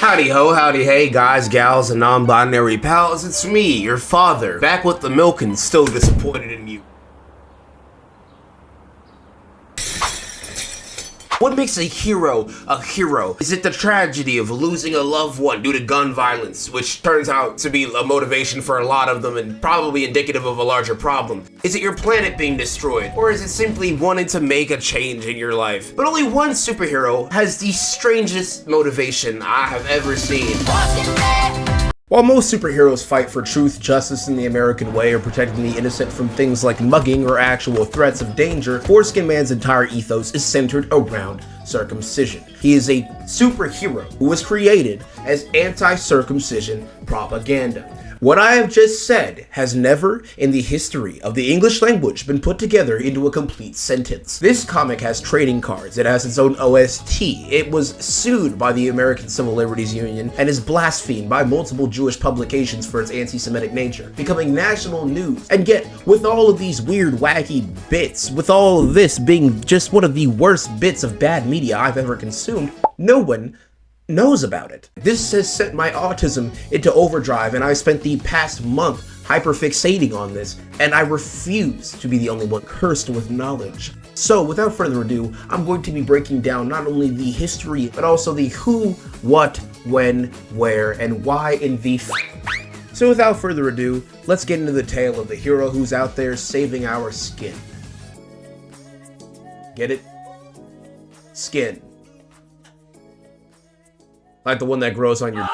Howdy ho, howdy hey, guys, gals, and non-binary pals, it's me, your father, back with the milk and still disappointed in you. What makes a hero? Is it the tragedy of losing a loved one due to gun violence, which turns out to be a motivation for a lot of them and probably indicative of a larger problem? Is it your planet being destroyed? Or is it simply wanting to make a change in your life? But only one superhero has the strangest motivation I have ever seen. While most superheroes fight for truth, justice, and the American way, or protecting the innocent from things like mugging or actual threats of danger, Foreskin Man's entire ethos is centered around circumcision. He is a superhero who was created as anti-circumcision propaganda. What I have just said has never, in the history of the English language, been put together into a complete sentence. This comic has trading cards, it has its own OST, it was sued by the American Civil Liberties Union, and is blasphemed by multiple Jewish publications for its anti-Semitic nature, becoming national news. And yet, with all of these weird, wacky bits, with all of this being just one of the worst bits of bad media I've ever consumed, no one knows about it. This has sent my autism into overdrive, and I spent the past month hyperfixating on this, and I refuse to be the only one cursed with knowledge. So without further ado, I'm going to be breaking down not only the history, but also the who, what, when, where, and why in the So without further ado, let's get into the tale of the hero who's out there saving our skin. Get it? Skin. Like the one that grows on your...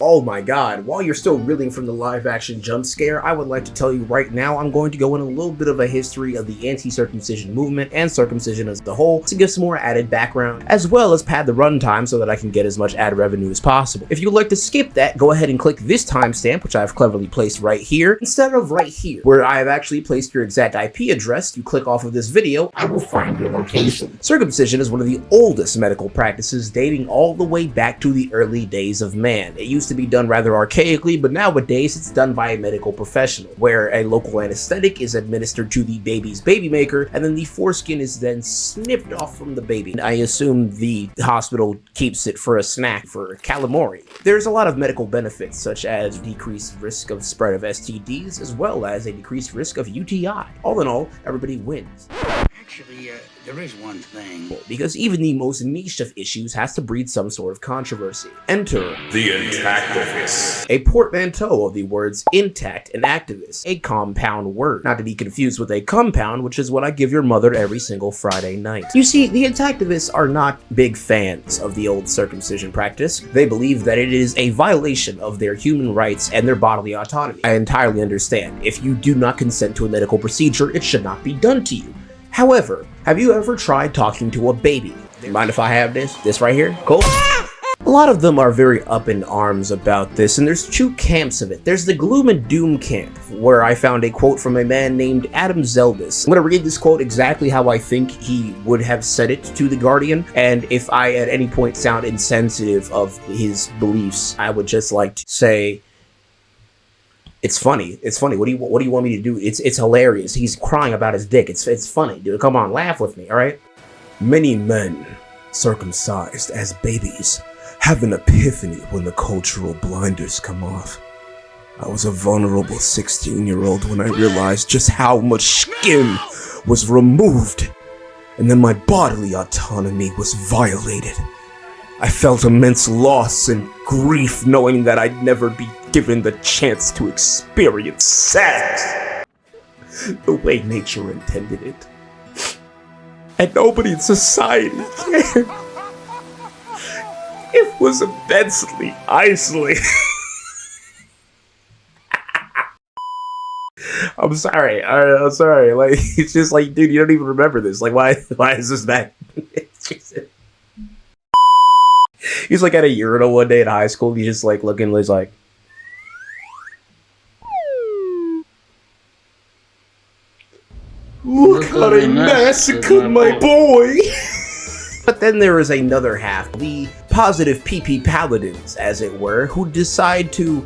Oh my god, while you're still reeling from the live action jump scare, I would like to tell you right now I'm going to go in a little bit of a history of the anti-circumcision movement and circumcision as a whole to give some more added background, as well as pad the runtime so that I can get as much ad revenue as possible. If you'd like to skip that, go ahead and click this timestamp, which I've cleverly placed right here, instead of right here, where I have actually placed your exact IP address. You click off of this video, I will find your location. Circumcision is one of the oldest medical practices dating all the way back to the early days of man. It used to be done rather archaically, but nowadays it's done by a medical professional, where a local anesthetic is administered to the baby's baby maker, and then the foreskin is then snipped off from the baby. I assume the hospital keeps it for a snack for calamari. There's a lot of medical benefits, such as decreased risk of spread of STDs, as well as a decreased risk of UTI. All in all, everybody wins. Actually, there is one thing. Because even the most niche of issues has to breed some sort of controversy. Enter the intactivist, a portmanteau of the words intact and activist, a compound word, not to be confused with a compound, which is what I give your mother every single Friday night. You see, the intactivists are not big fans of the old circumcision practice. They believe that it is a violation of their human rights and their bodily autonomy. I entirely understand. If you do not consent to a medical procedure, it should not be done to you. However, have you ever tried talking to a baby? Mind if I have this? This right here? Cool? A lot of them are very up in arms about this, and there's two camps of it. There's the gloom and doom camp, where I found a quote from a man named Adam Zeldis. I'm going to read this quote exactly how I think he would have said it to The Guardian, and if I at any point sound insensitive of his beliefs, I would just like to say, it's funny. It's funny. What do you want me to do? It's hilarious. He's crying about his dick. It's funny, dude. Come on, laugh with me, all right? Many men, circumcised as babies, have an epiphany when the cultural blinders come off. I was a vulnerable 16-year-old when I realized just how much skin was removed, and then my bodily autonomy was violated. I felt immense loss and grief knowing that I'd never be given the chance to experience sex the way nature intended it. And nobody in society cared. It was immensely isolating. I'm sorry. I'm sorry. Like, it's just like, dude, you don't even remember this. Like, why is this back? He's like at a urinal one day in high school. He's just like looking. He's like, look how they massacred my boy. But then there is another half, the positive PP paladins, as it were, who decide to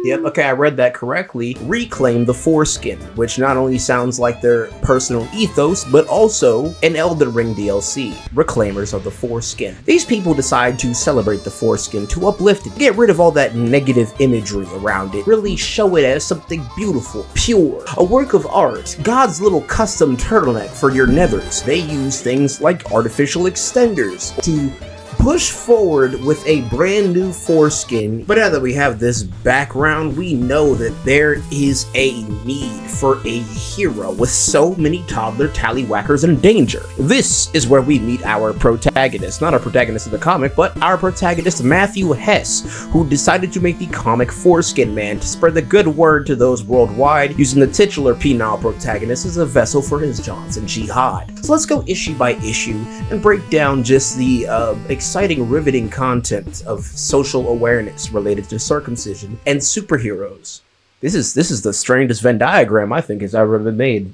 Yep, okay, I read that correctly. Reclaim the foreskin, which not only sounds like their personal ethos, but also an Elden Ring DLC, Reclaimers of the Foreskin. These people decide to celebrate the foreskin, to uplift it, get rid of all that negative imagery around it, really show it as something beautiful, pure, a work of art, God's little custom turtleneck for your nethers. They use things like artificial extenders to push forward with a brand new foreskin. But now that we have this background, we know that there is a need for a hero with so many toddler tallywhackers in danger. This is where we meet our protagonist, not our protagonist of the comic, but our protagonist Matthew Hess, who decided to make the comic Foreskin Man to spread the good word to those worldwide, using the titular penile protagonist as a vessel for his Johnson jihad. So let's go issue by issue and break down just the exciting, riveting content of social awareness related to circumcision and superheroes. This is the strangest Venn diagram I think has ever been made.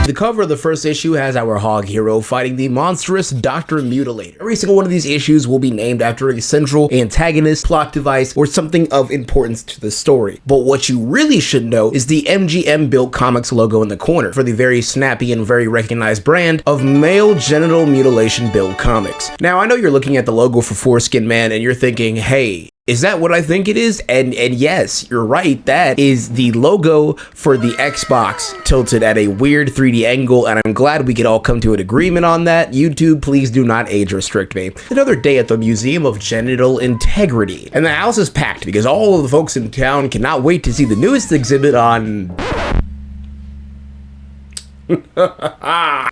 The cover of the first issue has our hog hero fighting the monstrous Dr. Mutilator. Every single one of these issues will be named after a central antagonist, plot device, or something of importance to the story. But what you really should know is the MGM Built Comics logo in the corner for the very snappy and very recognized brand of male genital mutilation Built Comics. Now, I know you're looking at the logo for Foreskin Man and you're thinking, hey, is that what I think it is? And yes, you're right. That is the logo for the Xbox tilted at a weird 3D angle, and I'm glad we could all come to an agreement on that. YouTube, please do not age restrict me. Another day at the Museum of Genital Integrity. And the house is packed because all of the folks in town cannot wait to see the newest exhibit on...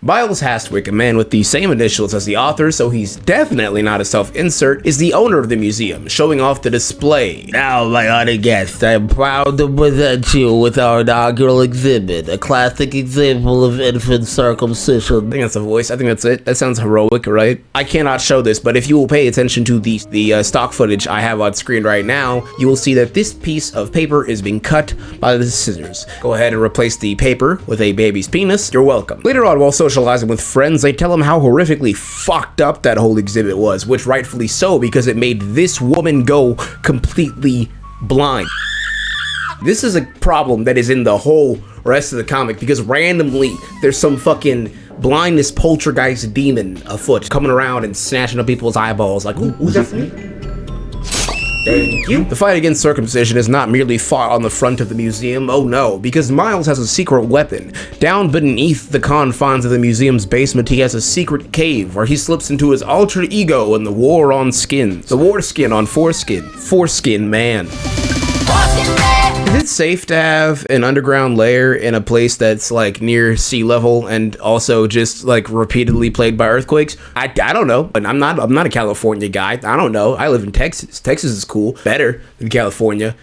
Miles Hastwick, a man with the same initials as the author, so he's definitely not a self-insert, is the owner of the museum, showing off the display. Now, my honored guest, I'm proud to present you with our inaugural exhibit, a classic example of infant circumcision. I think that's the voice. I think that's it. That sounds heroic, right? I cannot show this, but if you will pay attention to the stock footage I have on screen right now, you will see that this piece of paper is being cut by the scissors. Go ahead and replace the paper with a baby's penis. You're welcome. Later on, while socializing with friends, they tell him how horrifically fucked up that whole exhibit was, which rightfully so, because it made this woman go completely blind. This is a problem that is in the whole rest of the comic, because randomly there's some fucking blindness poltergeist demon afoot coming around and snatching up people's eyeballs like, who's that for me? Thank you. The fight against circumcision is not merely fought on the front of the museum, oh no, because Miles has a secret weapon. Down beneath the confines of the museum's basement, he has a secret cave where he slips into his alter ego in the war on skins. The war skin on foreskin. Foreskin Man. Is it safe to have an underground lair in a place that's like near sea level and also just like repeatedly plagued by earthquakes? I don't know. And I'm not a California guy. I don't know. I live in Texas. Texas is cool. Better than California.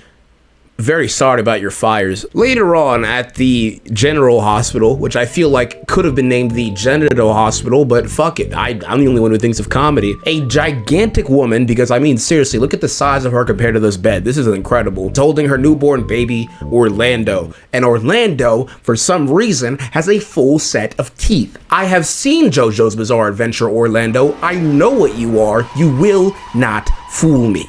Very sorry about your fires. Later on at the General Hospital, which I feel like could have been named the Genital Hospital, but fuck it, I'm the only one who thinks of comedy. A gigantic woman, because I mean seriously, look at the size of her compared to this bed. This is incredible. It's holding her newborn baby, Orlando. And Orlando, for some reason, has a full set of teeth. I have seen JoJo's Bizarre Adventure, Orlando. I know what you are. You will not fool me.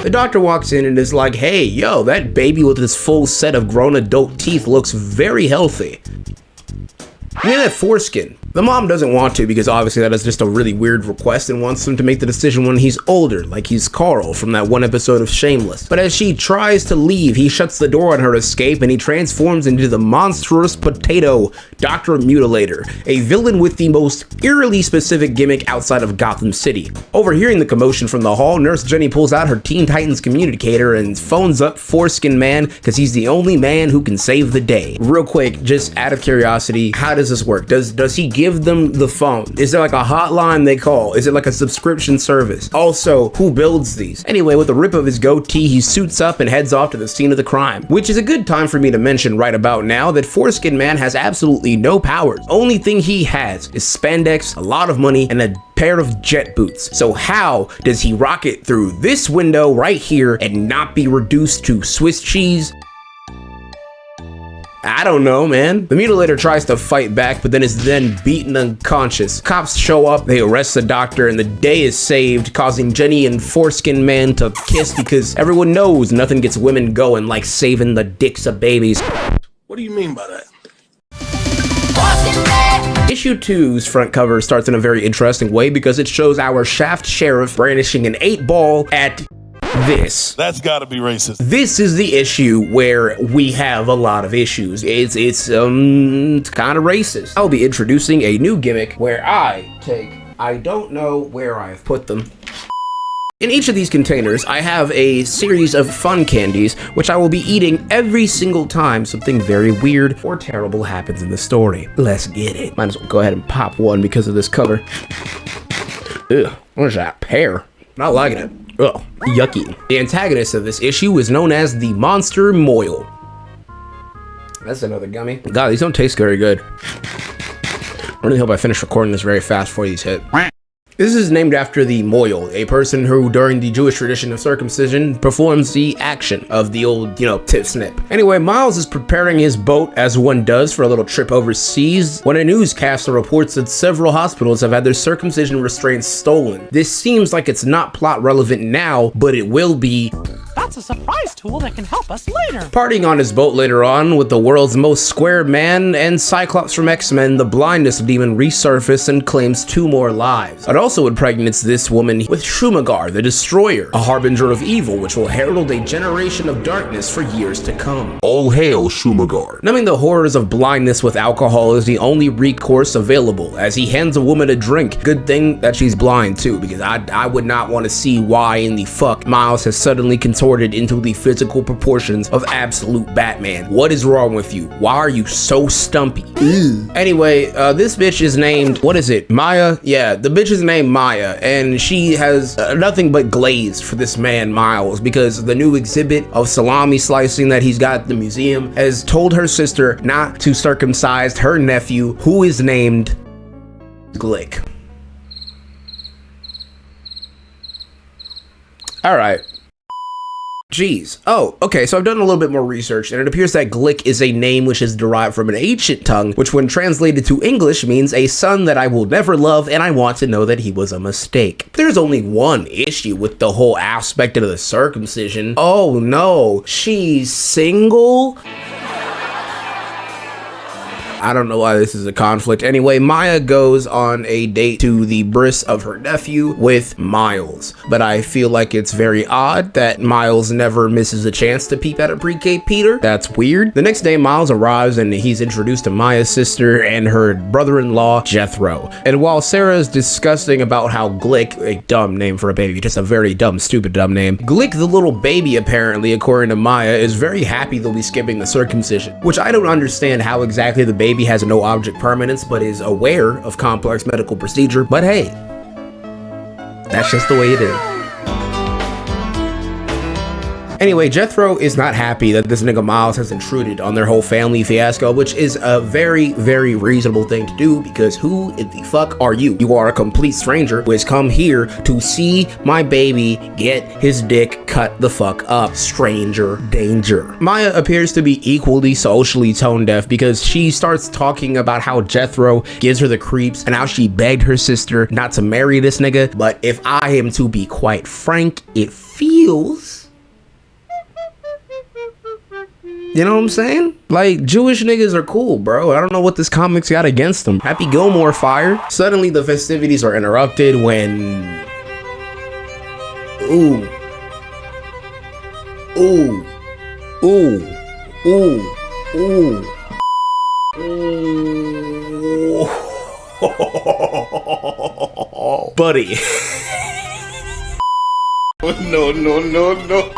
The doctor walks in and is like, hey, yo, that baby with his full set of grown adult teeth looks very healthy. Give me that foreskin. The mom doesn't want to because obviously that is just a really weird request and wants him to make the decision when he's older, like he's Carl from that one episode of Shameless. But as she tries to leave, he shuts the door on her escape and he transforms into the monstrous potato Dr. Mutilator, a villain with the most eerily specific gimmick outside of Gotham City. Overhearing the commotion from the hall, Nurse Jenny pulls out her Teen Titans communicator and phones up Foreskin Man because he's the only man who can save the day. Real quick, just out of curiosity, how does this work? Does he give them the phone? Is there like a hotline they call? Is it like a subscription service? Also, who builds these? Anyway, with a rip of his goatee, he suits up and heads off to the scene of the crime, which is a good time for me to mention right about now that Foreskin Man has absolutely no powers. Only thing he has is spandex, a lot of money, and a pair of jet boots. So how does he rocket through this window right here and not be reduced to Swiss cheese? I don't know, man. The mutilator tries to fight back, but then is then beaten unconscious. Cops show up, they arrest the doctor, and the day is saved, causing Jenny and Foreskin Man to kiss because everyone knows nothing gets women going like saving the dicks of babies. What do you mean by that? Issue 2's front cover starts in a very interesting way because it shows our Shaft Sheriff brandishing an 8-ball at this. That's gotta be racist. This is the issue where we have a lot of issues. It's kind of racist. I'll be introducing a new gimmick where I don't know where I've put them. In each of these containers, I have a series of fun candies, which I will be eating every single time something very weird or terrible happens in the story. Let's get it. Might as well go ahead and pop one because of this cover. Ugh, what is that? Pear? Not liking it. Ugh, yucky. The antagonist of this issue is known as the Monster Moil. That's another gummy. God, these don't taste very good. I really hope I finish recording this very fast before these hit. This is named after the Moil, a person who, during the Jewish tradition of circumcision, performs the action of the old, tip snip. Anyway, Miles is preparing his boat, as one does, for a little trip overseas, when a newscaster reports that several hospitals have had their circumcision restraints stolen. This seems like it's not plot relevant now, but it will be. That's a surprise tool that can help us later. Partying on his boat later on with the world's most square man and Cyclops from X-Men, the blindness demon resurfaces and claims 2 more lives. It also impregnates this woman with Shumagar, the Destroyer, a harbinger of evil which will herald a generation of darkness for years to come. All hail Shumagar. Numbing the horrors of blindness with alcohol is the only recourse available, as he hands a woman a drink. Good thing that she's blind too, because I would not want to see why in the fuck Miles has suddenly contorted into the physical proportions of absolute Batman. What is wrong with you? Why are you so stumpy? Ew. Anyway, this bitch is named, what is it? Maya? Yeah, the bitch is named Maya, and she has nothing but glaze for this man Miles, because the new exhibit of salami slicing that he's got at the museum has told her sister not to circumcise her nephew, who is named Glick. All right. Jeez. Oh, okay, so I've done a little bit more research, and it appears that Glick is a name which is derived from an ancient tongue, which when translated to English means a son that I will never love, and I want to know that he was a mistake. There's only one issue with the whole aspect of the circumcision. Oh no, she's single? I don't know why this is a conflict. Anyway, Maya goes on a date to the bris of her nephew with Miles, but I feel like it's very odd that Miles never misses a chance to peep at a pre-K Peter. That's weird. The next day, Miles arrives and he's introduced to Maya's sister and her brother-in-law, Jethro. And while Sarah is discussing about how Glick, a dumb name for a baby, just a very dumb, stupid dumb name, Glick the little baby, apparently, according to Maya, is very happy they'll be skipping the circumcision, which I don't understand how exactly the baby has no object permanence but is aware of complex medical procedure, but hey, that's just the way it is. Anyway, Jethro is not happy that this nigga Miles has intruded on their whole family fiasco, which is a very, very reasonable thing to do, because who in the fuck are you? You are a complete stranger who has come here to see my baby get his dick cut the fuck up. Stranger danger. Maya appears to be equally socially tone deaf, because she starts talking about how Jethro gives her the creeps and how she begged her sister not to marry this nigga. But if I am to be quite frank, it feels, you know what I'm saying? Like, Jewish niggas are cool, bro. I don't know what this comic's got against them. Happy Gilmore fired. Suddenly, the festivities are interrupted when... Ooh. Ooh. Ooh. Ooh. Ooh. Ooh. Buddy. No.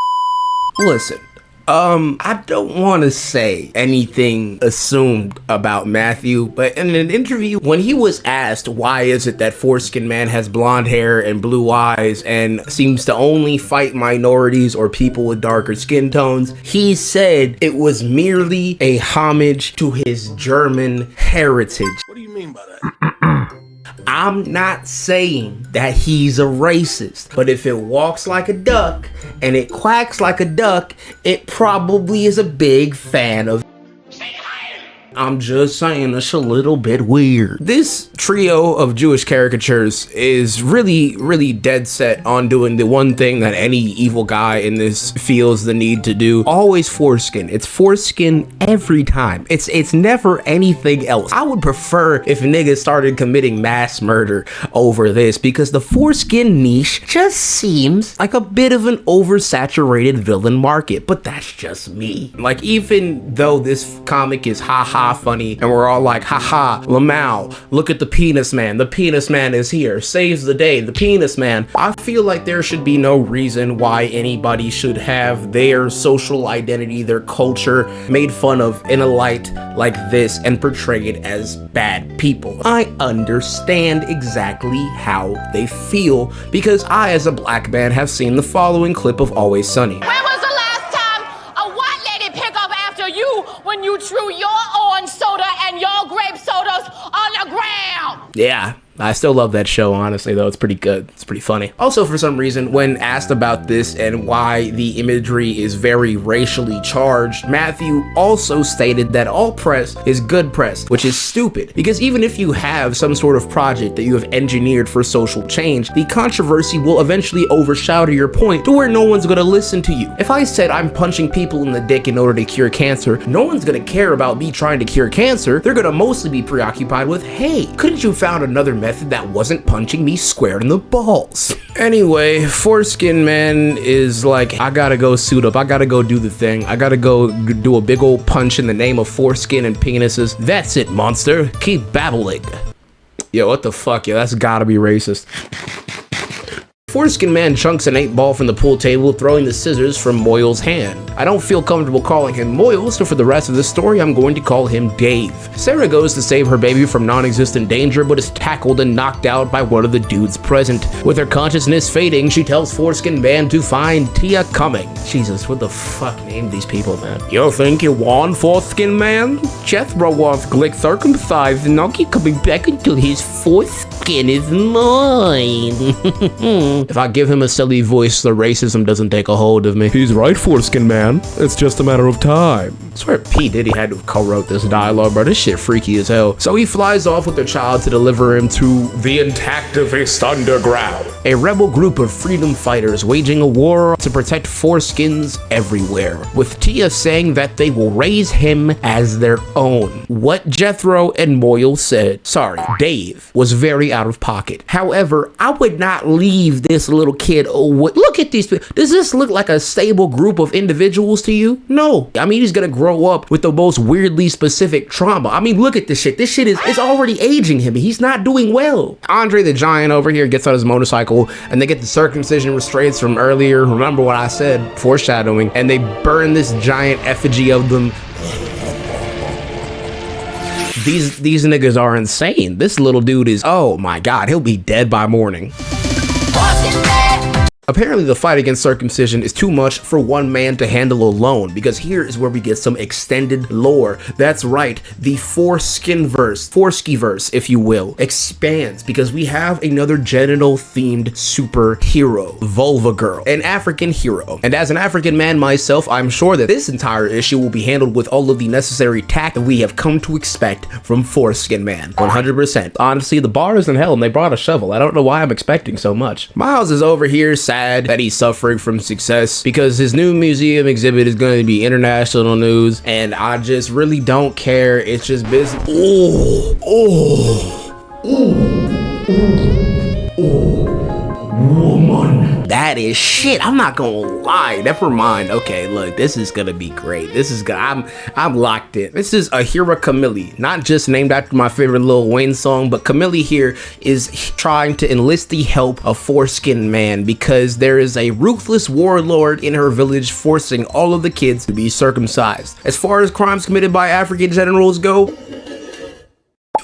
Listen. I don't want to say anything assumed about Matthew, but in an interview, when he was asked why is it that Foreskin Man has blonde hair and blue eyes and seems to only fight minorities or people with darker skin tones, he said it was merely a homage to his German heritage. What do you mean by that? I'm not saying that he's a racist, but if it walks like a duck and it quacks like a duck, it probably is a big fan of. Say hi I'm just saying, it's a little bit weird. This trio of Jewish caricatures is really dead set on doing the one thing that any evil guy in this feels the need to do. Always foreskin. It's foreskin every time. It's never anything else. I would prefer if niggas started committing mass murder over this, because the foreskin niche just seems like a bit of an oversaturated villain market, but that's just me. Like, even though this comic is haha funny and we're all like, haha, Lamau, look at the penis man. The penis man is here, saves the day, the penis man. I feel like there should be no reason why anybody should have their social identity, their culture made fun of in a light like this and portrayed as bad people. I understand exactly how they feel, because I, as a black man, have seen the following clip of Always Sunny. When was the last time a white lady pick up after you when you threw your orange soda and your grape sodas on the ground? Yeah, I still love that show, honestly, though. It's pretty good. It's pretty funny. Also, for some reason, when asked about this and why the imagery is very racially charged, Matthew also stated that all press is good press, which is stupid. Because even if you have some sort of project that you have engineered for social change, the controversy will eventually overshadow your point to where no one's gonna listen to you. If I said I'm punching people in the dick in order to cure cancer, no one's gonna care about me trying to cure cancer. They're gonna mostly be preoccupied with, hey, couldn't you found another method that wasn't punching me square in the balls? Anyway, Foreskin Man is like, I gotta go suit up, I gotta go do the thing, I gotta go do a big old punch in the name of foreskin and penises. That's it, monster, keep babbling. Yo, what the fuck, yo, that's gotta be racist. Foreskin Man chunks an 8-ball from the pool table, throwing the scissors from Moyle's hand. I don't feel comfortable calling him Moyle, so for the rest of the story, I'm going to call him Dave. Sarah goes to save her baby from non-existent danger, but is tackled and knocked out by one of the dudes present. With her consciousness fading, she tells Foreskin Man to find Tia Cumming. Jesus, what the fuck named these people, man? You think you won, Foreskin Man? Jethro wants Glick circumcised, and I'll keep coming back until his foreskin is mine. If I give him a silly voice, the racism doesn't take a hold of me. He's right, Foreskin Man. It's just a matter of time. I swear P. Diddy had to have co-wrote this dialogue, bro. This shit freaky as hell. So he flies off with the child to deliver him to the Intactivist Underground, a rebel group of freedom fighters waging a war to protect foreskins everywhere, with Tia saying that they will raise him as their own. What Jethro and Moyle said, sorry, Dave, was very out of pocket. However, I would not leave this little kid. Look at these people. Does this look like a stable group of individuals to you? No. I mean, he's gonna grow up with the most weirdly specific trauma. I mean, look at this shit. This shit is already aging him. He's not doing well. Andre the Giant over here gets on his motorcycle and they get the circumcision restraints from earlier. Remember what I said, foreshadowing, and they burn this giant effigy of them. These niggas are insane. This little dude is, oh my god, he'll be dead by morning. Apparently the fight against circumcision is too much for one man to handle alone, because here is where we get some extended lore. That's right, the Foresky-verse, if you will, expands, because we have another genital-themed superhero, Vulva Girl, an African hero. And as an African man myself, I'm sure that this entire issue will be handled with all of the necessary tact that we have come to expect from Foreskin Man, 100%. Honestly, the bar is in hell and they brought a shovel. I don't know why I'm expecting so much. Miles is over here sad that he's suffering from success because his new museum exhibit is going to be international news, and I just really don't care. It's just business. Woman. That is shit. I'm not gonna lie. Never mind. Okay, look, this is gonna be great. This is gonna, I'm locked in. This is Ahira Camille, not just named after my favorite Lil Wayne song, but Camille here is trying to enlist the help of Foreskin Man because there is a ruthless warlord in her village forcing all of the kids to be circumcised. As far as crimes committed by African generals go,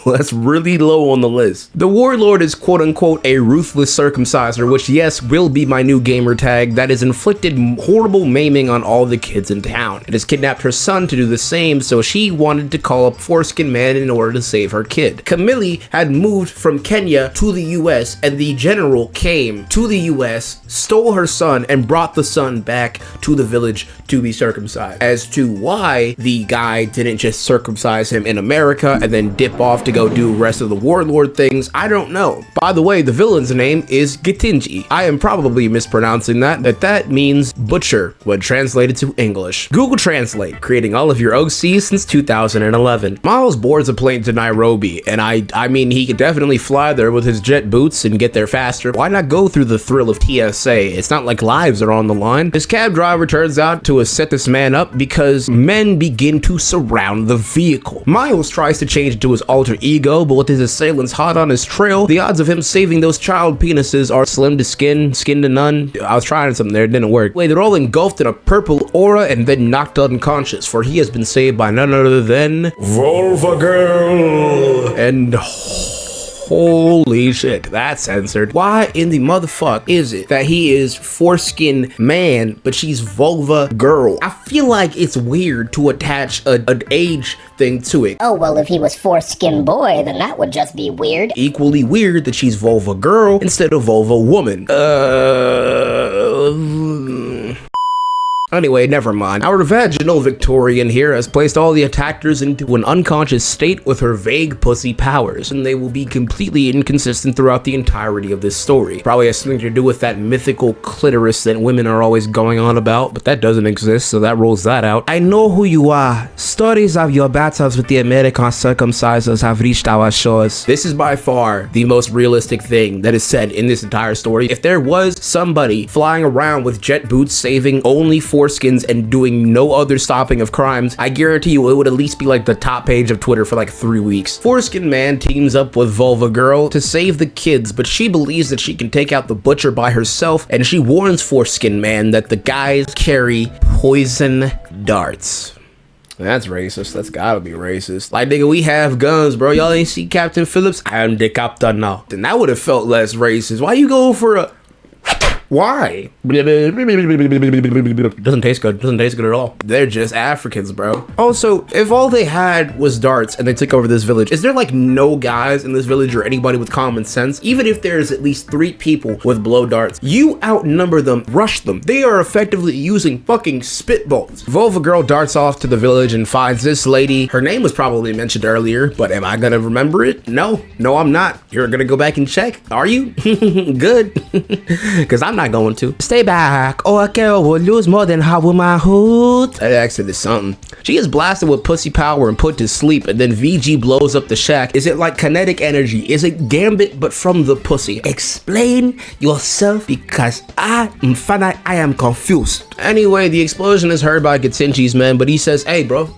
That's really low on the list. The warlord is quote unquote a ruthless circumciser, which yes, will be my new gamer tag, that has inflicted horrible maiming on all the kids in town. It has kidnapped her son to do the same, so she wanted to call up Foreskin Man in order to save her kid. Camille had moved from Kenya to the US, and the general came to the US, stole her son, and brought the son back to the village to be circumcised. As to why the guy didn't just circumcise him in America and then dip off to go do rest of the warlord things, I don't know. By the way, the villain's name is Gitinji. I am probably mispronouncing that, but that means butcher when translated to English. Google Translate, creating all of your OCs since 2011. Miles boards a plane to Nairobi, and I mean, he could definitely fly there with his jet boots and get there faster. Why not go through the thrill of TSA? It's not like lives are on the line. His cab driver turns out to have set this man up because men begin to surround the vehicle. Miles tries to change it to his alter ego, but with his assailants hot on his trail, the odds of him saving those child penises are slim to skin to none. I was trying something there, it didn't work. Wait, they're all engulfed in a purple aura and then knocked unconscious, for he has been saved by none other than Vulva Girl. And holy shit, that's censored. Why in the motherfuck is it that he is Foreskin Man, but she's Vulva Girl? I feel like it's weird to attach an age thing to it. Oh, well, if he was Foreskin Boy, then that would just be weird. Equally weird that she's Vulva Girl instead of Vulva Woman. Anyway, never mind. Our vaginal Victorian here has placed all the attackers into an unconscious state with her vague pussy powers, and they will be completely inconsistent throughout the entirety of this story. Probably has something to do with that mythical clitoris that women are always going on about, but that doesn't exist, so that rules that out. I know who you are. Stories of your battles with the American circumcisers have reached our shores. This is by far the most realistic thing that is said in this entire story. If there was somebody flying around with jet boots saving only foreskins and doing no other stopping of crimes, I guarantee you it would at least be like the top page of Twitter for like 3 weeks. Foreskin Man teams up with Vulva Girl to save the kids, but she believes that she can take out the butcher by herself, and she warns Foreskin Man that the guys carry poison darts. That's racist. That's gotta be racist. Like, nigga, we have guns, bro. Y'all ain't see Captain Phillips? I am the captain now. Then that would have felt less racist. Why you go for a... Why? Doesn't taste good. Doesn't taste good at all. They're just Africans, bro. Also, if all they had was darts and they took over this village, is there like no guys in this village or anybody with common sense? Even if there's at least 3 people with blow darts, you outnumber them, rush them. They are effectively using fucking spitballs. Vulva Girl darts off to the village and finds this lady. Her name was probably mentioned earlier, but am I gonna remember it? No, I'm not. You're gonna go back and check. Are you? Good. Because I'm not going to. Stay back, or a girl will lose more than her womanhood. That accent is something. She is blasted with pussy power and put to sleep, and then VG blows up the shack. Is it like kinetic energy? Is it Gambit but from the pussy? Explain yourself, because I am confused. Anyway, the explosion is heard by Gitinji's men, but he says, hey bro,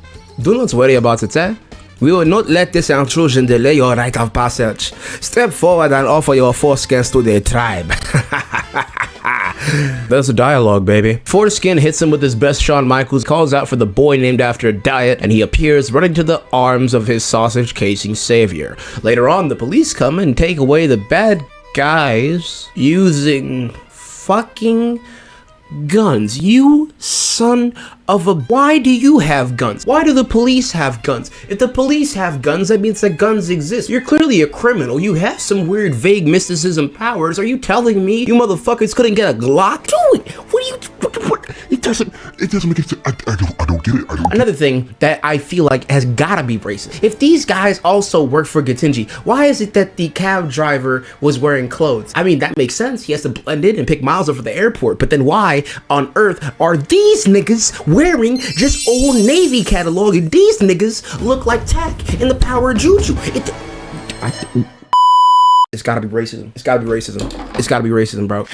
do not worry about it, eh? We will not let this intrusion delay your rite of passage. Step forward and offer your foreskins to the tribe. That's a dialogue, baby. Foreskin hits him with his best Shawn Michaels, calls out for the boy named after a diet, and he appears running to the arms of his sausage casing savior. Later on, the police come and take away the bad guys using fucking guns. You son of a... Why do you have guns? Why do the police have guns? If the police have guns, that means that guns exist. You're clearly a criminal. You have some weird vague mysticism powers. Are you telling me you motherfuckers couldn't get a Glock? Do it. What are you... What? It doesn't make any sense. I don't get it. Another thing that I feel like has gotta be racist. If these guys also work for Gitinji, why is it that the cab driver was wearing clothes? I mean, that makes sense. He has to blend in and pick miles up for the airport. But then why on earth are these niggas wearing just Old Navy catalog, and these niggas look like tack in the Power of Juju? It's gotta be racism. It's gotta be racism. It's gotta be racism, bro.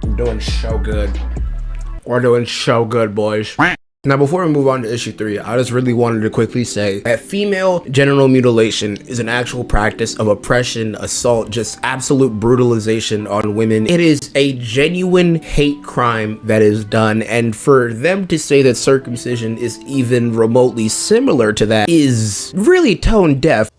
I'm doing so good. We're doing so good, boys. Now, before we move on to issue 3, I just really wanted to quickly say that female genital mutilation is an actual practice of oppression, assault, just absolute brutalization on women. It is a genuine hate crime that is done, and for them to say that circumcision is even remotely similar to that is really tone deaf.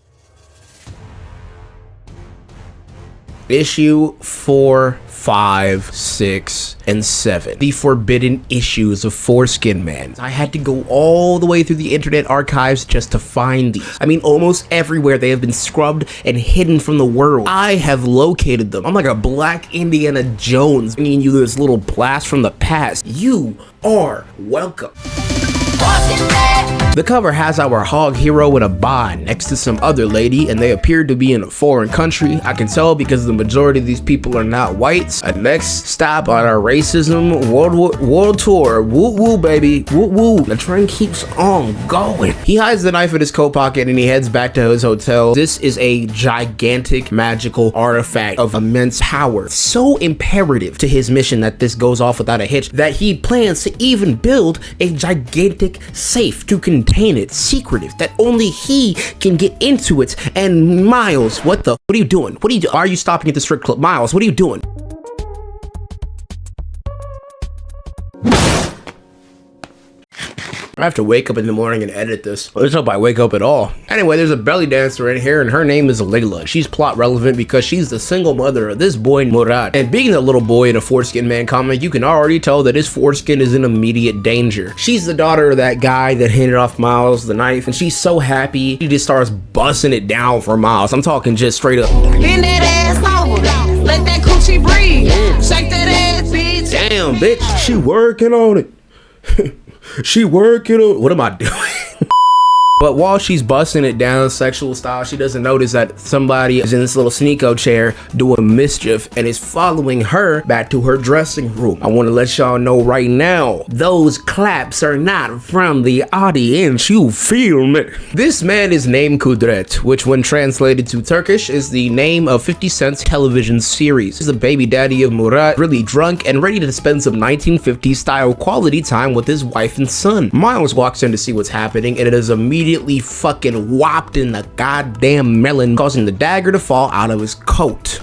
Issue 4, 5, 6, and 7. The forbidden issues of Foreskin Man. I had to go all the way through the internet archives just to find these. I mean, almost everywhere they have been scrubbed and hidden from the world. I have located them. I'm like a black Indiana Jones, bringing you this little blast from the past. You are welcome. The cover has our hog hero in a bond next to some other lady, and they appear to be in a foreign country. I can tell because the majority of these people are not whites. A next stop on our racism world tour. Woo woo, baby. Woo woo. The train keeps on going. He hides the knife in his coat pocket and he heads back to his hotel. This is a gigantic magical artifact of immense power. So imperative to his mission that this goes off without a hitch that he plans to even build a gigantic safe to contain it, secretive, that only he can get into it. And Miles, what are you doing? What are you doing? Why are you stopping at the strip club? Miles, what are you doing? I have to wake up in the morning and edit this. Let's hope I wake up at all. Anyway, there's a belly dancer in here and her name is Layla. She's plot relevant because she's the single mother of this boy Murad. And being the little boy in a Foreskin Man comic, you can already tell that his foreskin is in immediate danger. She's the daughter of that guy that handed off Miles the knife, and she's so happy. She just starts busting it down for Miles. I'm talking just straight up. Bend that ass over. Let that coochie breathe. Shake that ass, bitch. Damn, bitch, she working on it. She working on, what am I doing? But while she's busting it down sexual style, she doesn't notice that somebody is in this little sneako chair doing mischief and is following her back to her dressing room. I want to let y'all know right now, those claps are not from the audience, you feel me? This man is named Kudret, which when translated to Turkish is the name of 50 Cent's television series. He's the baby daddy of Murat, really drunk and ready to spend some 1950s style quality time with his wife and son. Miles walks in to see what's happening and it is immediately fucking whopped in the goddamn melon, causing the dagger to fall out of his coat.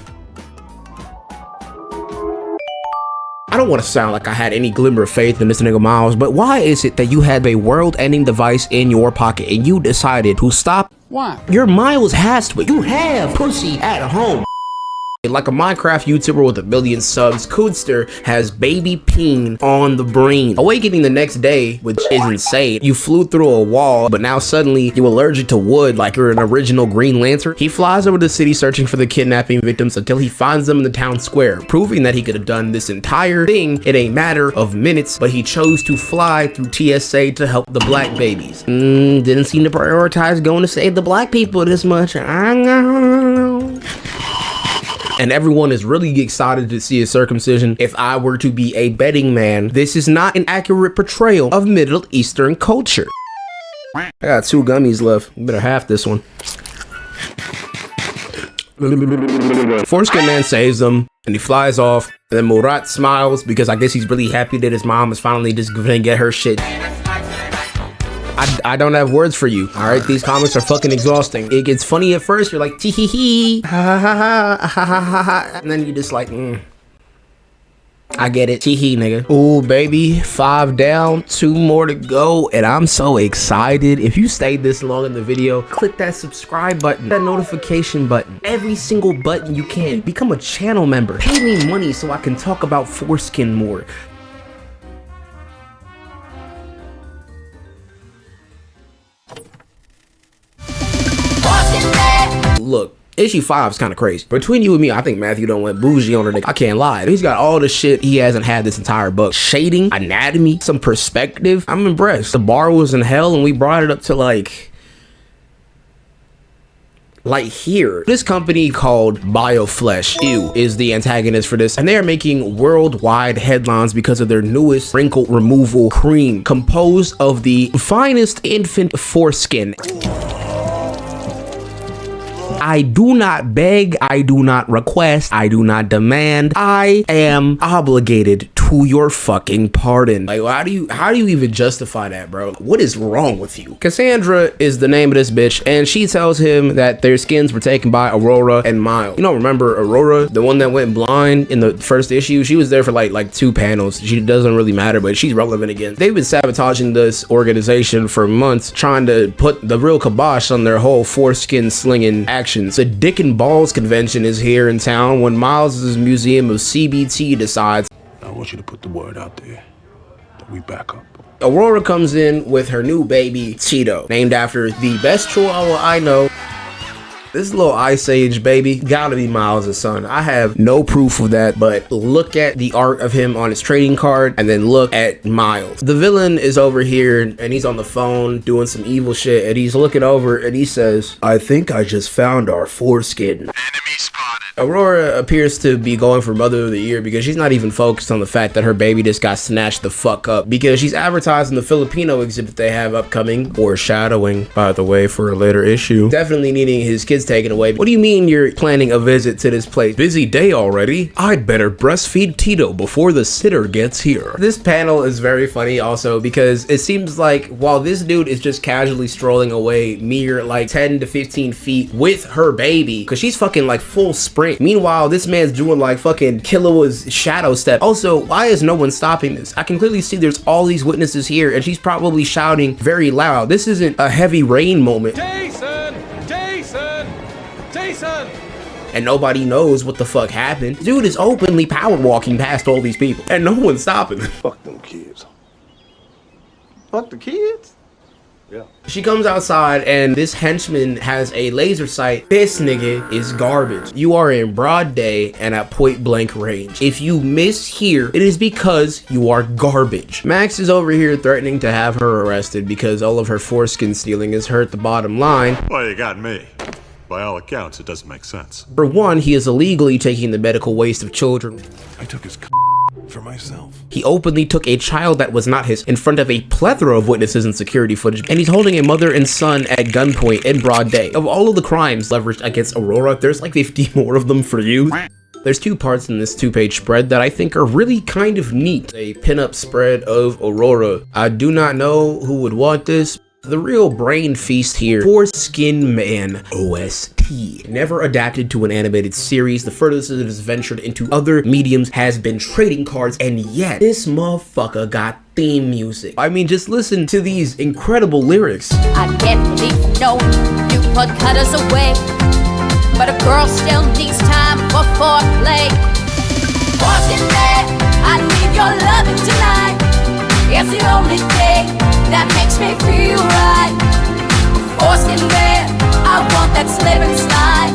I don't want to sound like I had any glimmer of faith in this nigga Miles, but why is it that you had a world-ending device in your pocket and you decided to stop? Why? Your Miles has to. You have pussy at home. Like a Minecraft YouTuber with 1 million subs, Koodster has baby peen on the brain. Awakening the next day, which is insane. You flew through a wall, but now suddenly you're allergic to wood like you're an original Green Lantern. He flies over the city searching for the kidnapping victims until he finds them in the town square, proving that he could have done this entire thing in a matter of minutes, but he chose to fly through TSA to help the black babies. Didn't seem to prioritize going to save the black people this much. I know. And everyone is really excited to see his circumcision. If I were to be a betting man, this is not an accurate portrayal of Middle Eastern culture. I got 2 gummies left. You better half this one. Foreskin Man saves them and he flies off. And then Murat smiles because I guess he's really happy that his mom is finally just gonna get her shit. I don't have words for you. All right, these comics are fucking exhausting. It gets funny at first. You're like, tee hee hee, ha ha ha ha ha ha ha, and then you're just like, I get it, tee hee, nigga. Ooh, baby, 5 down, 2 more to go, and I'm so excited. If you stayed this long in the video, click that subscribe button, that notification button, every single button you can. Become a channel member. Pay me money so I can talk about foreskin more. Look, issue 5 is kind of crazy. Between you and me, I think Matthew done went bougie on her nigga. I can't lie. He's got all the shit he hasn't had this entire book. Shading, anatomy, some perspective. I'm impressed. The bar was in hell and we brought it up to like here. This company called BioFlesh, is the antagonist for this, and they are making worldwide headlines because of their newest wrinkle removal cream, composed of the finest infant foreskin. I do not beg, I do not request, I do not demand. I am obligated to who you're fucking pardoned. Like, how do you even justify that, bro? What is wrong with you? Cassandra is the name of this bitch, and she tells him that their skins were taken by Aurora and Miles. You don't remember Aurora, the one that went blind in the first issue? She was there for like 2 panels. She doesn't really matter, but she's relevant again. They've been sabotaging this organization for months, trying to put the real kibosh on their whole foreskin slinging actions. The Dick and Balls convention is here in town when Miles' museum of CBT decides, I want you to put the word out there that we back up. Aurora comes in with her new baby, Cheeto, named after the best chihuahua I know. This little Ice Age baby gotta be Miles' son. I have no proof of that, but look at the art of him on his trading card and then look at Miles. The villain is over here and he's on the phone doing some evil shit, and he's looking over and he says, I think I just found our foreskin. Enemy spotted. Aurora appears to be going for Mother of the Year because she's not even focused on the fact that her baby just got snatched the fuck up, because she's advertising the Filipino exhibit they have upcoming, foreshadowing, by the way, for a later issue. Definitely needing his kids taken away. What do you mean you're planning a visit to this place? Busy day already? I'd better breastfeed Tito before the sitter gets here. This panel is very funny also because it seems like while this dude is just casually strolling away mere like 10 to 15 feet with her baby, because she's fucking like full sprint. Meanwhile, this man's doing like fucking Killua's shadow step. Also, why is no one stopping this? I can clearly see there's all these witnesses here and she's probably shouting very loud. This isn't a heavy rain moment. Jason! Jason! Jason! And nobody knows what the fuck happened. Dude is openly power walking past all these people and no one's stopping him. Fuck them kids. Fuck the kids? Yeah. She comes outside and this henchman has a laser sight. This nigga is garbage. You are in broad day and at point blank range. If you miss here, it is because you are garbage. Max is over here threatening to have her arrested because all of her foreskin stealing has hurt the bottom line. Well, you got me. By all accounts, it doesn't make sense. For one, he is illegally taking the medical waste of children. I took his for myself. He openly took a child that was not his in front of a plethora of witnesses and security footage, and he's holding a mother and son at gunpoint in broad day. Of all of the crimes leveraged against Aurora, there's like 50 more of them for you. There's 2 parts in this 2-page spread that I think are really kind of neat. A pinup spread of Aurora. I do not know who would want this. The real brain feast here, Foreskin Man OST. Never adapted to an animated series, the furthest it has ventured into other mediums has been trading cards, and yet this motherfucker got theme music. I mean, just listen to these incredible lyrics. I can't believe no, you put cutters away, but a girl still needs time for foreplay. Foreskin Man, I need your loving tonight. It's the only thing that makes me feel right. Foreskin Man, I want that slip and slide.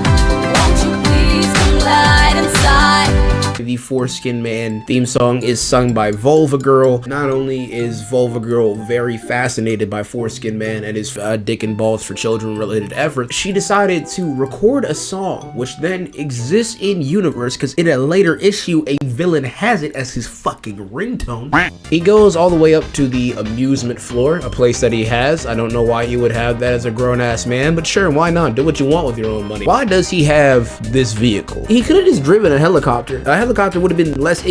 Won't you please come glide inside? The Foreskin Man theme song is sung by Vulva Girl. Not only is Vulva Girl very fascinated by Foreskin Man and his Dick and Balls for Children related efforts, she decided to record a song which then exists in universe because in a later issue a villain has it as his fucking ringtone. He goes all the way up to the amusement floor, a place that he has. I don't know why he would have that as a grown-ass man, but sure, why not? Do what you want with your own money. Why does he have this vehicle? He could have just driven a helicopter. A helicopter would have been less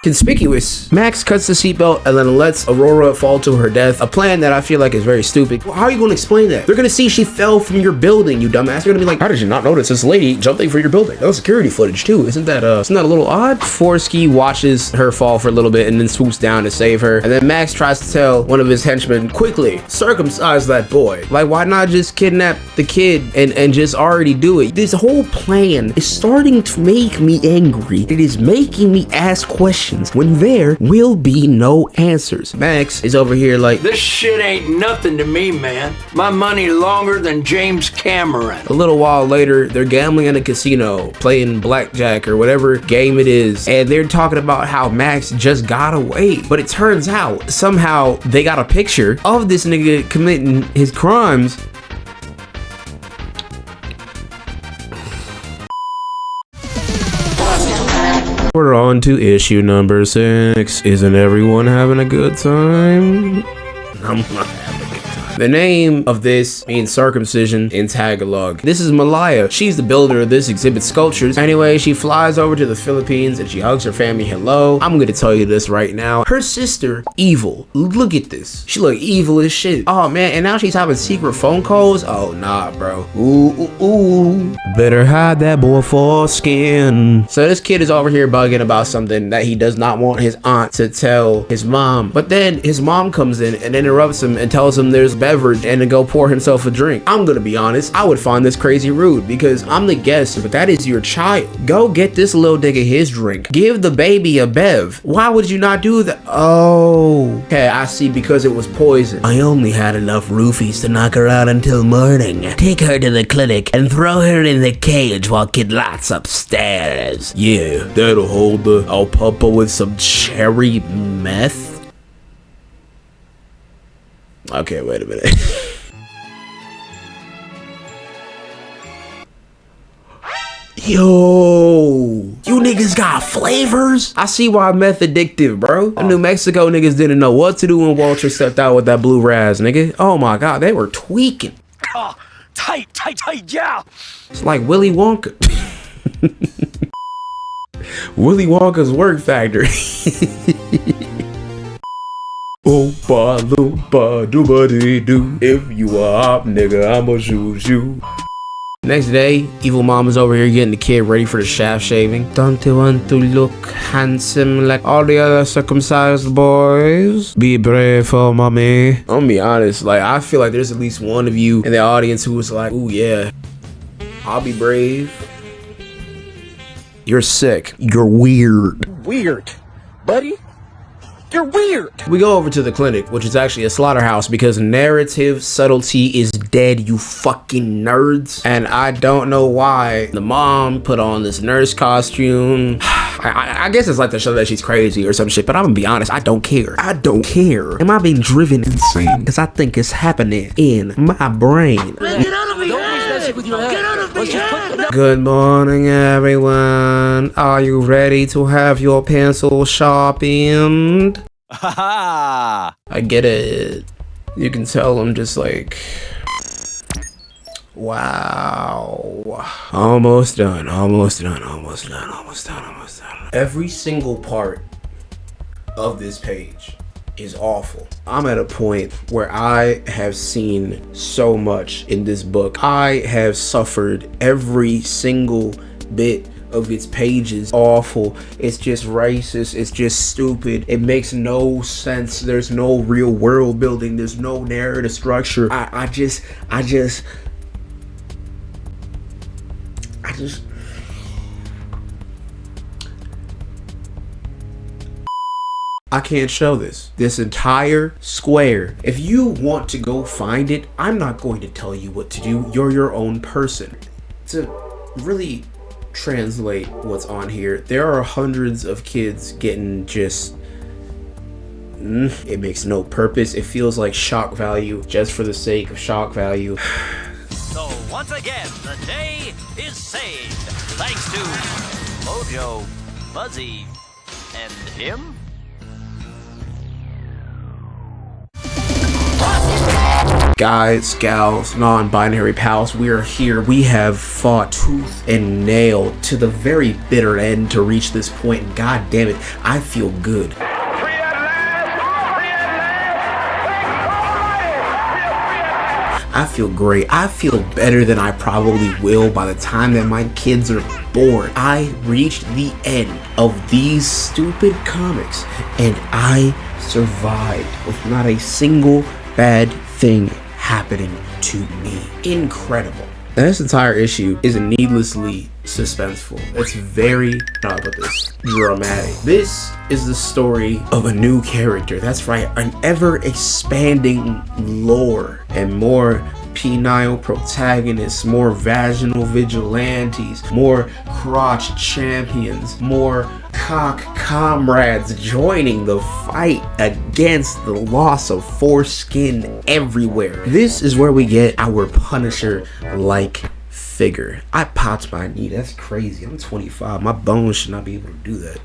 conspicuous. Max cuts the seatbelt and then lets Aurora fall to her death, a plan that I feel like is very stupid. Well, how are you going to explain that? They're going to see she fell from your building, you dumbass. They're going to be like, how did you not notice this lady jumping for your building? That was security footage too. Isn't that a little odd? Forsky watches her fall for a little bit and then swoops down to save her. And then Max tries to tell one of his henchmen, quickly, circumcise that boy. Like, why not just kidnap the kid and just already do it? This whole plan is starting to make me angry. It is making me ask questions when there will be no answers. Max is over here like, this shit ain't nothing to me, man. My money longer than James Cameron. A little while later, they're gambling in a casino, playing blackjack or whatever game it is, and they're talking about how Max just got away. But it turns out, somehow, they got a picture of this nigga committing his crimes. We're on to issue number 6. Isn't everyone having a good time? I'm not having a good time. The name of this means circumcision in Tagalog. This is Malaya. She's the builder of this exhibit sculptures. Anyway, she flies over to the Philippines and she hugs her family hello. I'm gonna tell you this right now. Her sister, evil. Look at this. She look evil as shit. Oh man, and now she's having secret phone calls? Oh nah, bro. Ooh. Better hide that boy foreskin. So this kid is over here bugging about something that he does not want his aunt to tell his mom. But then his mom comes in and interrupts him and tells him there's beverage and to go pour himself a drink. I'm gonna be honest, I would find this crazy rude because I'm the guest, but that is your child. Go get this little nigga his drink. Give the baby a bev. Why would you not do that? Oh, okay, I see, because it was poison. I only had enough roofies to knock her out until morning. Take her to the clinic and throw her in the cage while Kid Lot's upstairs. Yeah, that'll hold the. I'll pump her with some cherry meth. Okay, wait a minute. Yo, you niggas got flavors? I see why meth addictive, bro. The New Mexico niggas didn't know what to do when Walter stepped out with that blue raz, nigga. Oh my god, they were tweaking. Tight, yeah. It's like Willy Wonka. Willy Wonka's work factory. Oompa loompa dooba dee doo. If you a hop nigga, I'ma shoot you. Next day, evil mom is over here getting the kid ready for the shaft shaving. Don't you want to look handsome like all the other circumcised boys? Be brave for mommy. I'm gonna be honest, like I feel like there's at least one of you in the audience who was like, ooh yeah, I'll be brave. You're sick. You're weird. Weird, buddy. You're weird. We go over to the clinic, which is actually a slaughterhouse because narrative subtlety is dead, you fucking nerds. And I don't know why the mom put on this nurse costume. I guess it's like to show that she's crazy or some shit, but I'm gonna be honest, I don't care. I don't care. Am I being driven insane? Because I think it's happening in my brain. Get out of me! Get out of me! Good morning, everyone. Are you ready to have your pencil sharpened? I get it. You can tell I'm just like, wow. Almost done. Every single part of this page is awful. I'm at a point where I have seen so much in this book. I have suffered every single bit of its pages. Awful. It's just racist. It's just stupid. It makes no sense. There's no real world building. There's no narrative structure. I just I can't show this entire square. If you want to go find it, I'm not going to tell you what to do. You're your own person. To really translate what's on here, there are hundreds of kids getting just it makes no purpose. It feels like shock value just for the sake of shock value. So once again, the day is saved thanks to Mojo, Buzzy, and him. Guys, gals, non-binary pals, we are here. We have fought tooth and nail to the very bitter end to reach this point, and god damn it, I feel good. I feel great. I feel better than I probably will by the time that my kids are born. I reached the end of these stupid comics, and I survived with not a single bad thing happening to me. Incredible. This entire issue is needlessly suspenseful. It's very, how about this, dramatic. This is the story of a new character. That's right, an ever-expanding lore and more penile protagonists, more vaginal vigilantes, more crotch champions, more cock comrades joining the fight against the loss of foreskin everywhere. This is where we get our Punisher-like figure. I popped my knee. That's crazy. I'm 25. My bones should not be able to do that.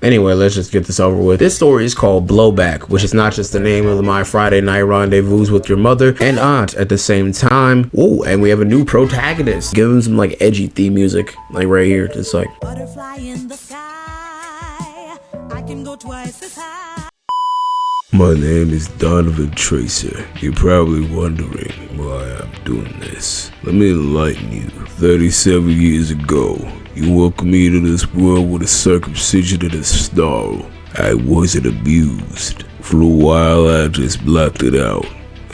Anyway, let's just get this over with. This story is called Blowback, which is not just the name of my Friday night rendezvous with your mother and aunt at the same time. Whoa, and we have a new protagonist. Give him some like edgy theme music, like right here. Just like Butterfly in the sky. I can go twice as high. My name is Donovan Tracer. You're probably wondering why I'm doing this. Let me enlighten you. 37 years ago, you welcomed me to this world with a circumcision and a snarl. I wasn't abused. For a while, I just blocked it out.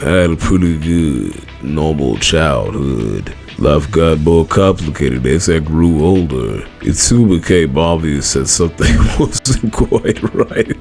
I had a pretty good, normal childhood. Life got more complicated as I grew older. It soon became obvious that something wasn't quite right.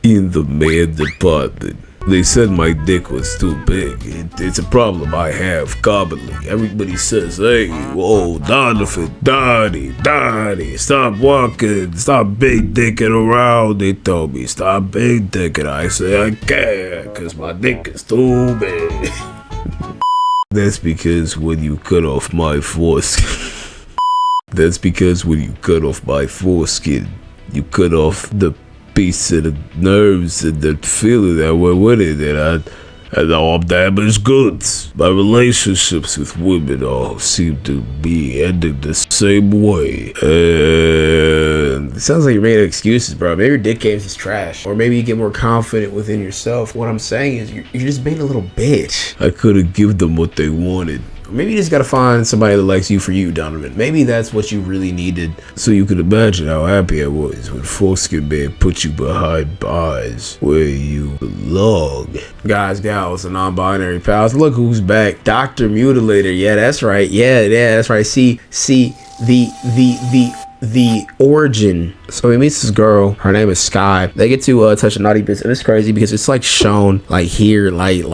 In the man department, they said my dick was too big. It's a problem I have commonly. Everybody says, hey, whoa, Donovan, Donnie, stop walking, stop big dicking around. They told me, stop big dicking. I say, I can't, cause my dick is too big. That's because when you cut off my foreskin, you cut off the piece of the nerves and the feeling that went with it, and now I'm damaged goods. My relationships with women all seem to be ending the same way. And it sounds like you're making excuses, bro. Maybe your dick games is trash, or maybe you get more confident within yourself. What I'm saying is you're just being a little bitch. I couldn't give them what they wanted. Maybe you just gotta find somebody that likes you for you, Donovan. Maybe that's what you really needed. So you can imagine how happy I was when Foreskin Man put you behind bars where you belong. Guys, gals, and non-binary pals, look who's back. Dr. Mutilator. Yeah, that's right. Yeah, that's right. See, the origin. So he meets this girl, her name is Sky. They get to touch a naughty bits, and it's crazy because it's like shown like here, like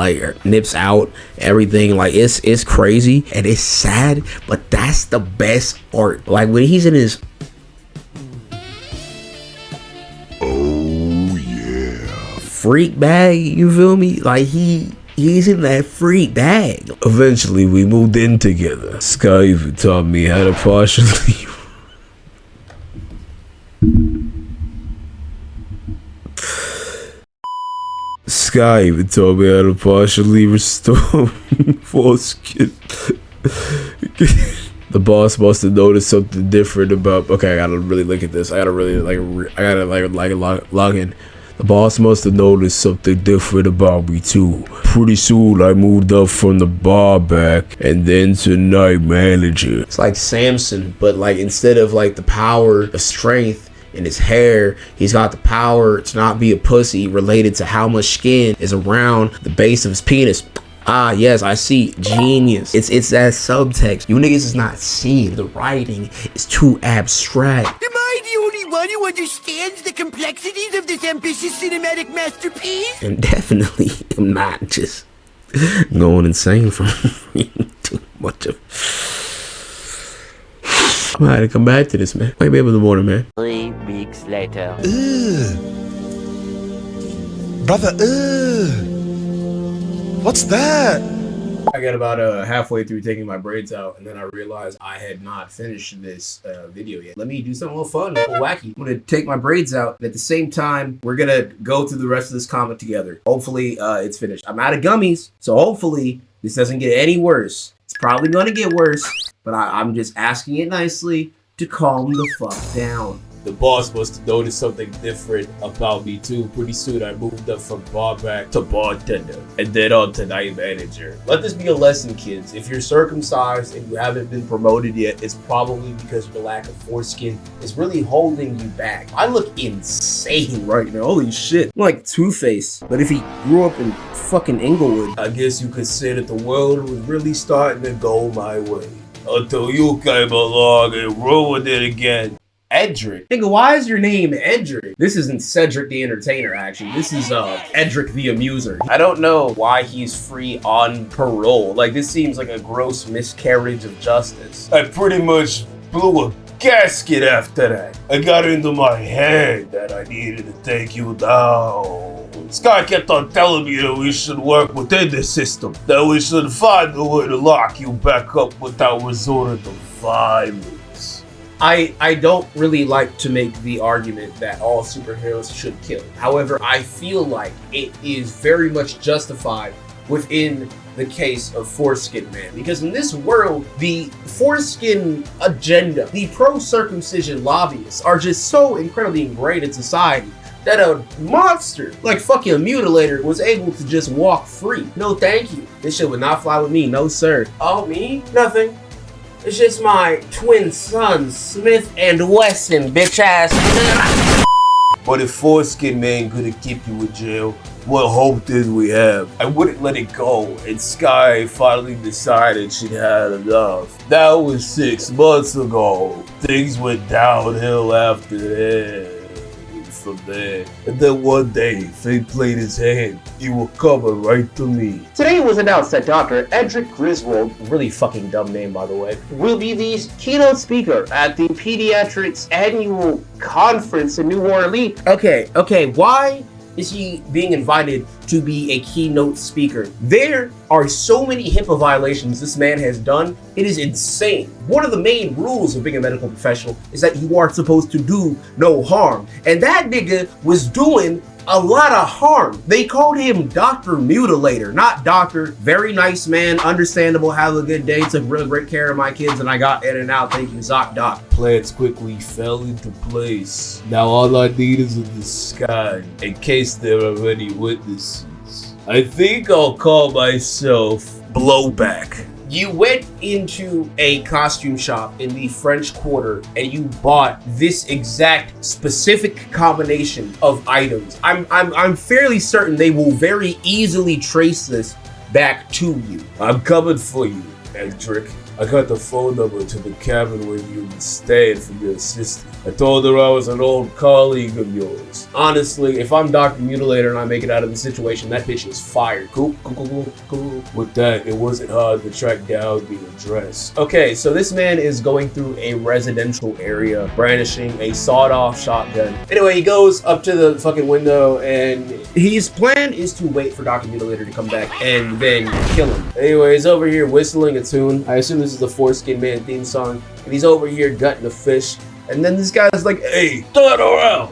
nips out, everything. Like it's crazy and it's sad, but that's the best art. Like when he's in his freak bag, you feel me? Like he's in that freak bag. Eventually we moved in together. Sky even taught me how to partially Sky even told me how to partially restore foreskin. The boss must have noticed something different about. Okay, I gotta really look at this. I gotta log in. The boss must have noticed something different about me too. Pretty soon I moved up from the bar back and then to night manager. It's like Samson, but like instead of like the power, the strength in his hair, he's got the power to not be a pussy related to how much skin is around the base of his penis. Ah, yes, I see. Genius. It's that subtext. You niggas is not seeing. The writing is too abstract. Am I the only one who understands the complexities of this ambitious cinematic masterpiece? And definitely am not just going insane from reading too much of. I'm gonna have to come back to this, man. Wake me up in the morning, man. 3 weeks later. Brother, what's that? I got about halfway through taking my braids out, and then I realized I had not finished this video yet. Let me do something a little fun, a little wacky. I'm gonna take my braids out, and at the same time, we're gonna go through the rest of this comic together. Hopefully, it's finished. I'm out of gummies, so hopefully this doesn't get any worse. It's probably gonna get worse, but I'm just asking it nicely to calm the fuck down. The boss must have noticed something different about me too. Pretty soon I moved up from barback to bartender and then on to night manager. Let this be a lesson, kids. If you're circumcised and you haven't been promoted yet, it's probably because your lack of foreskin is really holding you back. I look insane right now. Holy shit. I'm like Two-Face. But if he grew up in fucking Inglewood, I guess you could say that the world was really starting to go my way. Until you came along and ruined it again. Edric. Nigga, why is your name Edric? This isn't Cedric the Entertainer, actually. This is Edric the Amuser. I don't know why he's free on parole. Like, this seems like a gross miscarriage of justice. I pretty much blew a gasket after that. I got into my head that I needed to take you down. This guy kept on telling me that we should work within the system, that we should find a way to lock you back up without resorting to violence. I don't really like to make the argument that all superheroes should kill. However, I feel like it is very much justified within the case of Foreskin Man, because in this world, the foreskin agenda, the pro-circumcision lobbyists are just so incredibly ingrained in society that a monster like fucking a mutilator was able to just walk free. No thank you. This shit would not fly with me, no sir. Oh, me? Nothing. It's just my twin sons, Smith and Wesson, bitch ass. But if Foreskin Man couldn't keep you in jail, what hope did we have? I wouldn't let it go, and Sky finally decided she'd had enough. That was 6 months ago. Things went downhill after that. From there. And then one day, Fate played his hand. He will come right to me. Today it was announced that Dr. Edric Griswold, really fucking dumb name by the way, will be the keynote speaker at the Pediatrics Annual Conference in New Orleans. Okay, why is he being invited to be a keynote speaker? There are so many HIPAA violations this man has done. It is insane. One of the main rules of being a medical professional is that you are supposed to do no harm. And that nigga was doing a lot of harm. They called him Dr. Mutilator, not Doctor. Very nice man, understandable, have a good day, took real great care of my kids, and I got in and out, thank you, Zoc Doc. Plans quickly fell into place. Now all I need is the sky, in case there are any witnesses. I think I'll call myself Blowback. You went into a costume shop in the French Quarter and you bought this exact specific combination of items. I'm fairly certain they will very easily trace this back to you. I'm coming for you, Edric. I got the phone number to the cabin where you were staying from your assistant. I told her I was an old colleague of yours. Honestly, if I'm Dr. Mutilator and I make it out of the situation, that bitch is fired. Cool. With that, it wasn't hard to track down the address. Okay, so this man is going through a residential area, brandishing a sawed-off shotgun. Anyway, he goes up to the fucking window, and his plan is to wait for Dr. Mutilator to come back and then kill him. Anyway, he's over here whistling a tune. I assume this is the Foreskin Man theme song, and he's over here gutting a fish. And then this guy's like, hey, turn around,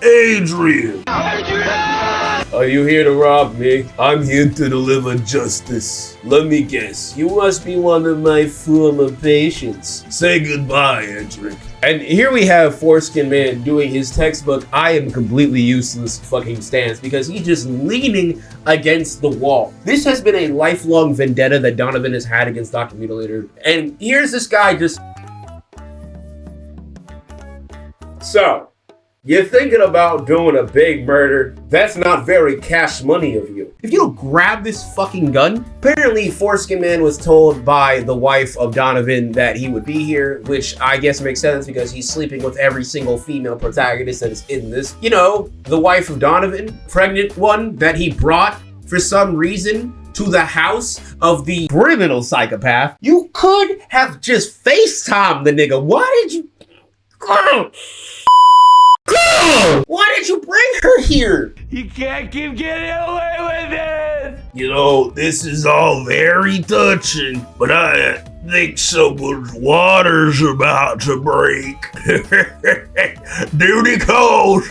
Adrian. Are you here to rob me? I'm here to deliver justice. Let me guess, you must be one of my former patients. Say goodbye, Edric. And here we have Foreskin Man doing his textbook I am completely useless fucking stance, because he's just leaning against the wall. This has been a lifelong vendetta that Donovan has had against Dr. Mutilator. And here's this guy just... So, you're thinking about doing a big murder? That's not very cash money of you. If you don't grab this fucking gun, apparently Foreskin Man was told by the wife of Donovan that he would be here, which I guess makes sense because he's sleeping with every single female protagonist that is in this. You know, the wife of Donovan, pregnant one that he brought for some reason to the house of the criminal psychopath. You could have just FaceTimed the nigga. Why did you... Why did you bring her here? You can't keep getting away with it! You know, this is all very touching, but I think someone's water's about to break. Duty calls!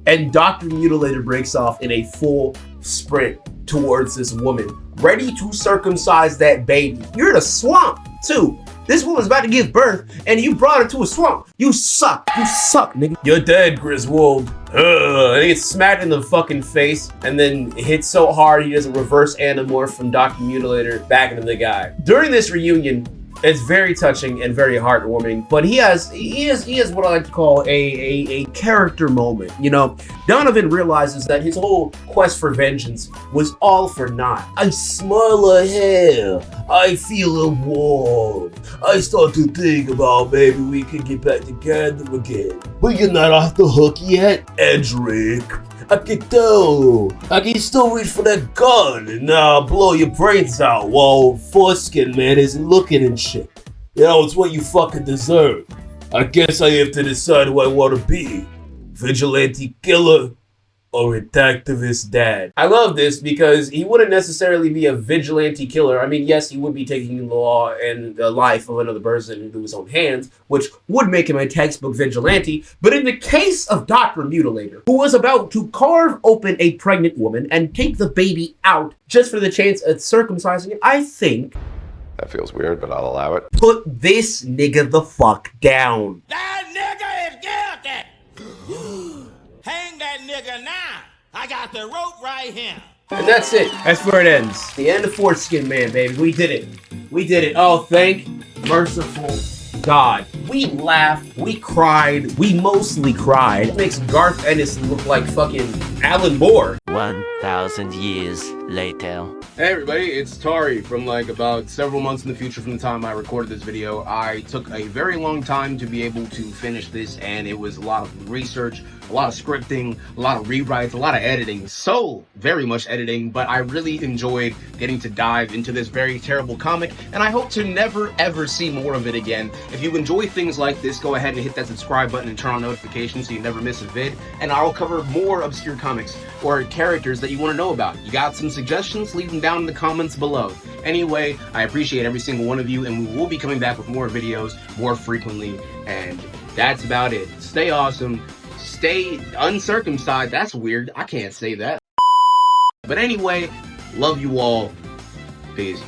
And Dr. Mutilator breaks off in a full sprint towards this woman, ready to circumcise that baby. You're in a swamp, too. This woman's about to give birth, and you brought her to a swamp. You suck, nigga. You're dead, Griswold. And he gets smacked in the fucking face, and then hits so hard he does a reverse anamorph from Dr. Mutilator back into the guy. During this reunion, it's very touching and very heartwarming, but he has what I like to call a character moment. You know, Donovan realizes that his whole quest for vengeance was all for naught. I smell a hair. I feel a warm. I start to think about maybe we could get back together again. But you're not off the hook yet, Edric. I can tell. I can still reach for that gun and blow your brains out while Foreskin Man isn't looking and shit. You know, it's what you fucking deserve. I guess I have to decide who I want to be. Vigilante killer or an activist dad. I love this because he wouldn't necessarily be a vigilante killer. I mean, yes, he would be taking the law and the life of another person into his own hands, which would make him a textbook vigilante. But in the case of Dr. Mutilator, who was about to carve open a pregnant woman and take the baby out just for the chance of circumcising it, I think... That feels weird, but I'll allow it. Put this nigga the fuck down. That nigga is guilty! Hang that nigga now! I got the rope right here! And that's it. That's where it ends. The end of Foreskin Man, baby. We did it. We did it. Oh, thank merciful God. We laughed. We cried. We mostly cried. It makes Garth Ennis look like fucking Alan Moore. 1,000 years later. Hey everybody, it's Tari from like about several months in the future from the time I recorded this video. I took a very long time to be able to finish this, and it was a lot of research, a lot of scripting, a lot of rewrites, a lot of editing. So very much editing, but I really enjoyed getting to dive into this very terrible comic, and I hope to never ever see more of it again. If you enjoy things like this, go ahead and hit that subscribe button and turn on notifications so you never miss a vid, and I'll cover more obscure comics or characters that you want to know about. You got some suggestions? Leave them down in the comments below. Anyway, I appreciate every single one of you, and we will be coming back with more videos more frequently, and that's about it. Stay awesome. Stay uncircumcised. That's weird. I can't say that. But anyway, love you all. Peace.